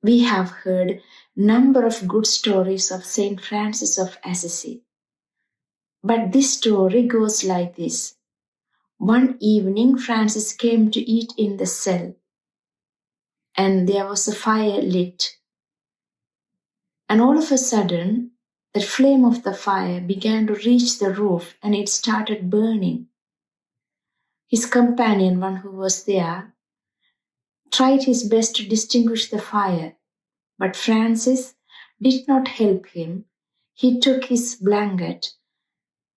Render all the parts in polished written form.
We have heard number of good stories of Saint Francis of Assisi. But this story goes like this. One evening, Francis came to eat in the cell, and there was a fire lit. And all of a sudden, the flame of the fire began to reach the roof and it started burning. His companion, one who was there, tried his best to distinguish the fire, but Francis did not help him. He took his blanket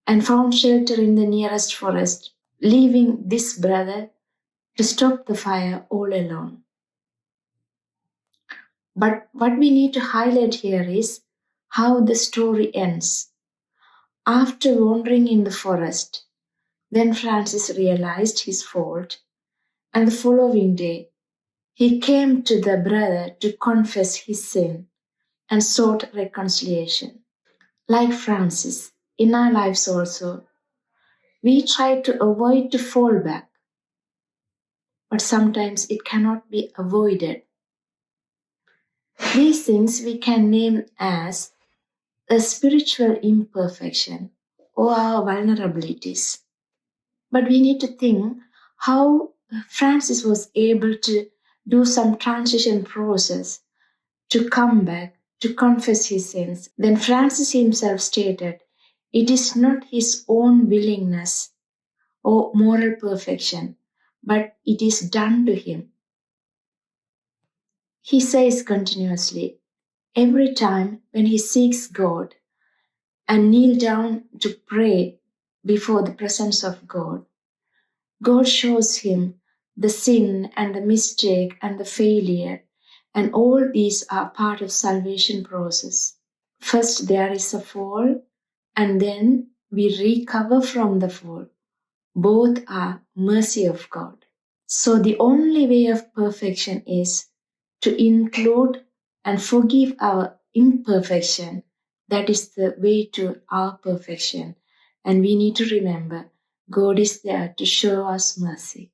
and found shelter in the nearest forest, leaving this brother to stop the fire all alone. But what we need to highlight here is how the story ends. After wandering in the forest, then Francis realized his fault, and the following day, he came to the brother to confess his sin and sought reconciliation. Like Francis, in our lives also, we try to avoid to fall back, but sometimes it cannot be avoided. These things we can name as a spiritual imperfection or our vulnerabilities. But we need to think how Francis was able to do some transition process to come back, to confess his sins. Then Francis himself stated, it is not his own willingness or moral perfection, but it is done to him. He says continuously, every time when he seeks God and kneel down to pray before the presence of God, God shows him the sin and the mistake and the failure, and all these are part of salvation process. First there is a fall, and then we recover from the fall. Both are mercy of God. So the only way of perfection is to include and forgive our imperfection. That is the way to our perfection. And we need to remember, God is there to show us mercy.